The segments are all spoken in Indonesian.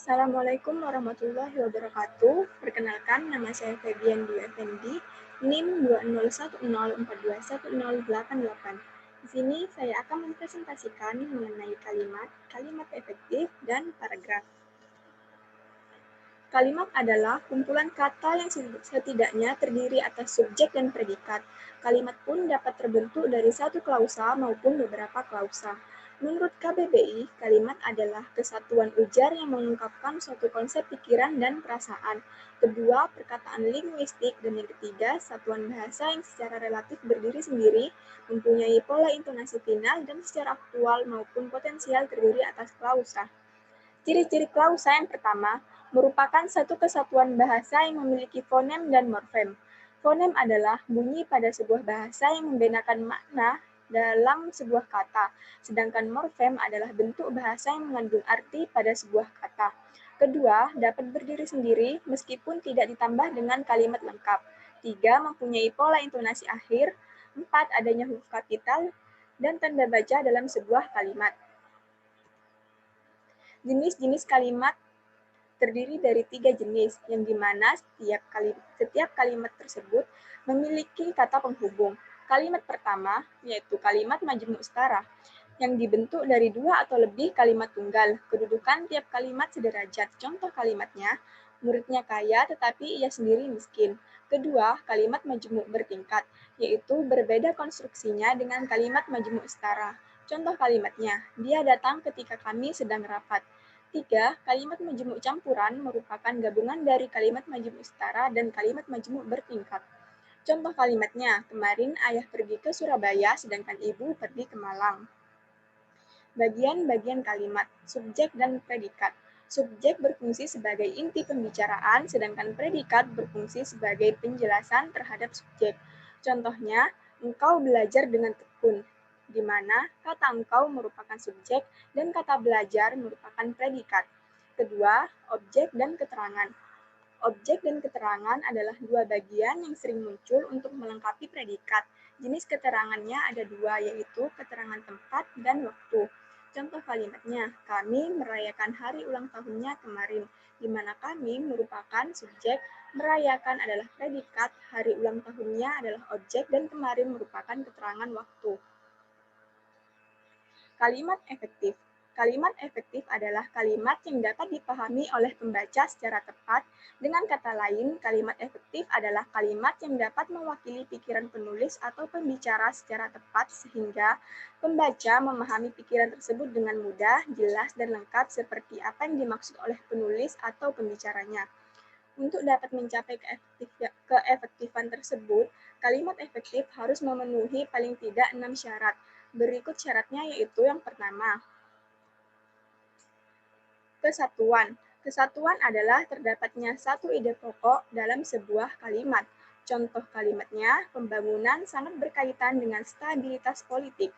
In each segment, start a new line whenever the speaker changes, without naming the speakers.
Assalamualaikum warahmatullahi wabarakatuh. Perkenalkan, nama saya Febian Dwi Effendi, NIM 20104210088. Di sini saya akan mempresentasikan mengenai kalimat efektif, dan paragraf. Kalimat adalah kumpulan kata yang setidaknya terdiri atas subjek dan predikat. Kalimat pun dapat terbentuk dari satu klausa maupun beberapa klausa. Menurut KBBI, kalimat adalah kesatuan ujar yang mengungkapkan suatu konsep pikiran dan perasaan. Kedua, perkataan linguistik, dan yang ketiga, satuan bahasa yang secara relatif berdiri sendiri, mempunyai pola intonasi final dan secara aktual maupun potensial terdiri atas klausa. Ciri-ciri klausa yang pertama merupakan satu kesatuan bahasa yang memiliki fonem dan morfem. Fonem adalah bunyi pada sebuah bahasa yang membedakan makna dalam sebuah kata, sedangkan morfem adalah bentuk bahasa yang mengandung arti pada sebuah kata. Kedua, dapat berdiri sendiri meskipun tidak ditambah dengan kalimat lengkap. Tiga, mempunyai pola intonasi akhir. Empat, adanya huruf kapital dan tanda baca dalam sebuah kalimat. Jenis-jenis kalimat terdiri dari 3 jenis, yang dimana setiap kalimat tersebut memiliki kata penghubung. Kalimat pertama, yaitu kalimat majemuk setara, yang dibentuk dari 2 atau lebih kalimat tunggal. Kedudukan tiap kalimat sederajat. Contoh kalimatnya, muridnya kaya tetapi ia sendiri miskin. Kedua, kalimat majemuk bertingkat, yaitu berbeda konstruksinya dengan kalimat majemuk setara. Contoh kalimatnya, dia datang ketika kami sedang rapat. Tiga, kalimat majemuk campuran merupakan gabungan dari kalimat majemuk setara dan kalimat majemuk bertingkat. Contoh kalimatnya, kemarin ayah pergi ke Surabaya sedangkan ibu pergi ke Malang. Bagian-bagian kalimat, subjek dan predikat. Subjek berfungsi sebagai inti pembicaraan, sedangkan predikat berfungsi sebagai penjelasan terhadap subjek. Contohnya, engkau belajar dengan tekun, di mana kata engkau merupakan subjek dan kata belajar merupakan predikat. Kedua, objek dan keterangan. Objek dan keterangan adalah dua bagian yang sering muncul untuk melengkapi predikat. Jenis keterangannya ada dua, yaitu keterangan tempat dan waktu. Contoh kalimatnya, kami merayakan hari ulang tahunnya kemarin, di mana kami merupakan subjek, merayakan adalah predikat, hari ulang tahunnya adalah objek, dan kemarin merupakan keterangan waktu. Kalimat efektif. Kalimat efektif adalah kalimat yang dapat dipahami oleh pembaca secara tepat. Dengan kata lain, kalimat efektif adalah kalimat yang dapat mewakili pikiran penulis atau pembicara secara tepat sehingga pembaca memahami pikiran tersebut dengan mudah, jelas, dan lengkap seperti apa yang dimaksud oleh penulis atau pembicaranya. Untuk dapat mencapai keefektifan tersebut, kalimat efektif harus memenuhi paling tidak 6 syarat. Berikut syaratnya yaitu yang pertama, kesatuan. Kesatuan adalah terdapatnya satu ide pokok dalam sebuah kalimat. Contoh kalimatnya, pembangunan sangat berkaitan dengan stabilitas politik.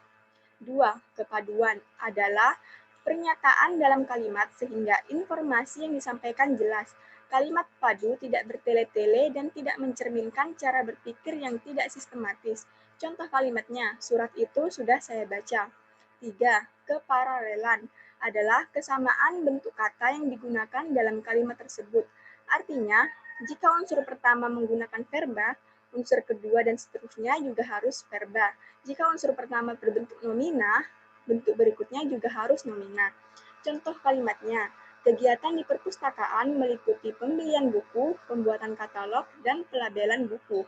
2. Kepaduan adalah pernyataan dalam kalimat sehingga informasi yang disampaikan jelas. Kalimat padu tidak bertele-tele dan tidak mencerminkan cara berpikir yang tidak sistematis. Contoh kalimatnya, surat itu sudah saya baca. 3. Keparalelan adalah kesamaan bentuk kata yang digunakan dalam kalimat tersebut. Artinya, jika unsur pertama menggunakan verba, unsur kedua dan seterusnya juga harus verba. Jika unsur pertama berbentuk nomina, bentuk berikutnya juga harus nomina. Contoh kalimatnya, kegiatan di perpustakaan meliputi pembelian buku, pembuatan katalog, dan pelabelan buku.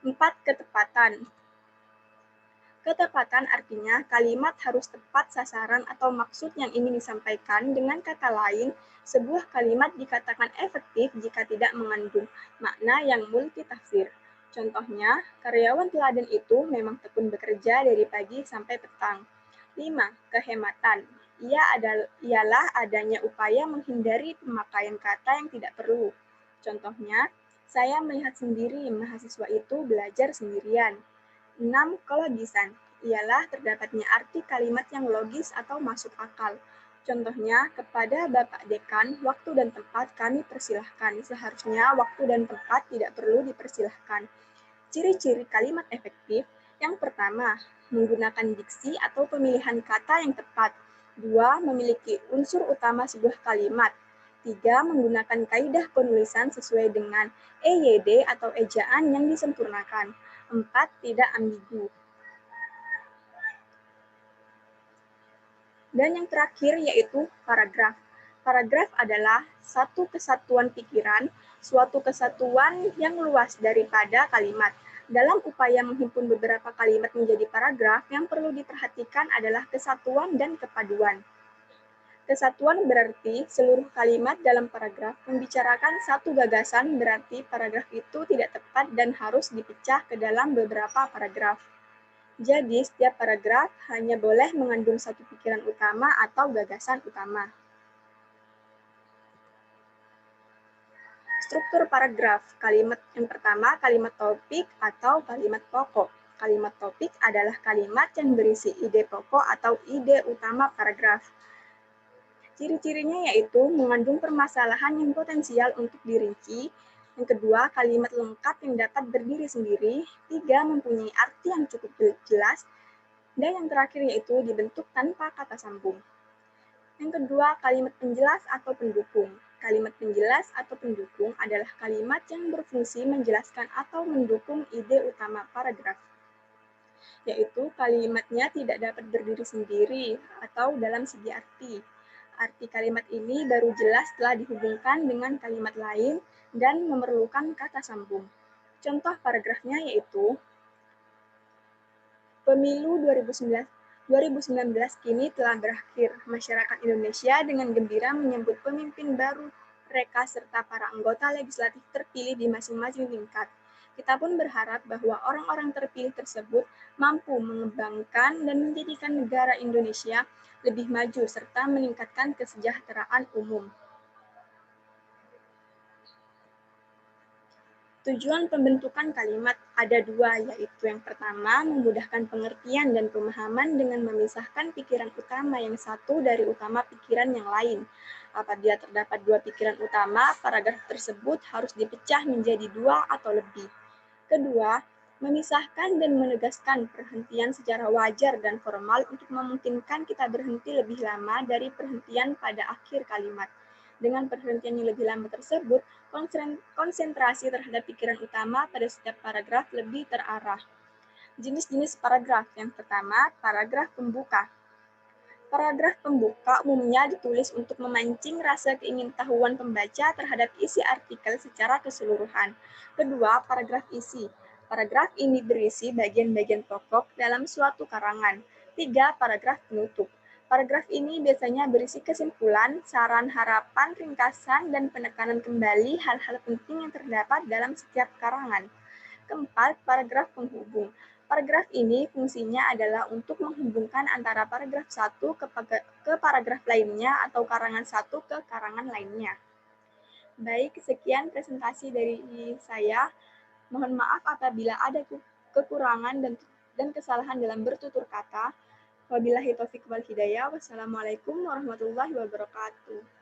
4. Ketepatan. Ketepatan artinya kalimat harus tepat sasaran atau maksud yang ingin disampaikan. Dengan kata lain, sebuah kalimat dikatakan efektif jika tidak mengandung makna yang multitafsir. Contohnya, karyawan teladan itu memang tekun bekerja dari pagi sampai petang. 5. Kehematan. Ialah adanya upaya menghindari pemakaian kata yang tidak perlu. Contohnya, saya melihat sendiri mahasiswa itu belajar sendirian. 6. Kelogisan, ialah terdapatnya arti kalimat yang logis atau masuk akal. Contohnya, kepada Bapak Dekan, waktu dan tempat kami persilahkan. Seharusnya waktu dan tempat tidak perlu dipersilahkan. Ciri-ciri kalimat efektif. Yang pertama, menggunakan diksi atau pemilihan kata yang tepat. 2. Memiliki unsur utama sebuah kalimat. 3. Menggunakan kaidah penulisan sesuai dengan EYD atau ejaan yang disempurnakan. 4. Tidak ambigu. Dan yang terakhir yaitu paragraf. Paragraf adalah satu kesatuan pikiran, suatu kesatuan yang luas daripada kalimat. Dalam upaya menghimpun beberapa kalimat menjadi paragraf, yang perlu diperhatikan adalah kesatuan dan kepaduan. Kesatuan berarti seluruh kalimat dalam paragraf membicarakan satu gagasan, berarti paragraf itu tidak tepat dan harus dipecah ke dalam beberapa paragraf. Jadi, setiap paragraf hanya boleh mengandung satu pikiran utama atau gagasan utama. Struktur paragraf. Kalimat yang pertama, kalimat topik atau kalimat pokok. Kalimat topik adalah kalimat yang berisi ide pokok atau ide utama paragraf. Ciri-cirinya yaitu mengandung permasalahan yang potensial untuk dirinci. Yang kedua, kalimat lengkap yang dapat berdiri sendiri. 3. Mempunyai arti yang cukup jelas. Dan yang terakhir yaitu dibentuk tanpa kata sambung. Yang kedua, kalimat penjelas atau pendukung. Kalimat penjelas atau pendukung adalah kalimat yang berfungsi menjelaskan atau mendukung ide utama paragraf. Yaitu kalimatnya tidak dapat berdiri sendiri atau dalam segi arti. Arti kalimat ini baru jelas setelah dihubungkan dengan kalimat lain dan memerlukan kata sambung. Contoh paragrafnya yaitu, Pemilu 2019 kini telah berakhir. Masyarakat Indonesia dengan gembira menyambut pemimpin baru mereka serta para anggota legislatif terpilih di masing-masing tingkat. Kita pun berharap bahwa orang-orang terpilih tersebut mampu mengembangkan dan menjadikan negara Indonesia lebih maju serta meningkatkan kesejahteraan umum. Tujuan pembentukan kalimat ada dua, yaitu yang pertama, memudahkan pengertian dan pemahaman dengan memisahkan pikiran utama yang satu dari utama pikiran yang lain. Apabila terdapat dua pikiran utama, paragraf tersebut harus dipecah menjadi dua atau lebih. Kedua, memisahkan dan menegaskan perhentian secara wajar dan formal untuk memungkinkan kita berhenti lebih lama dari perhentian pada akhir kalimat. Dengan perhentian yang lebih lama tersebut, konsentrasi terhadap pikiran utama pada setiap paragraf lebih terarah. Jenis-jenis paragraf. Yang pertama, paragraf pembuka. Paragraf pembuka umumnya ditulis untuk memancing rasa keingintahuan pembaca terhadap isi artikel secara keseluruhan. Kedua, paragraf isi. Paragraf ini berisi bagian-bagian pokok dalam suatu karangan. 3. Paragraf penutup. Paragraf ini biasanya berisi kesimpulan, saran, harapan, ringkasan, dan penekanan kembali hal-hal penting yang terdapat dalam setiap karangan. Keempat, paragraf penghubung. Paragraf ini fungsinya adalah untuk menghubungkan antara paragraf satu ke paragraf lainnya atau karangan satu ke karangan lainnya. Baik, sekian presentasi dari saya. Mohon maaf apabila ada kekurangan dan kesalahan dalam bertutur kata. Wabillahi taufiq wal hidayah. Wassalamualaikum warahmatullahi wabarakatuh.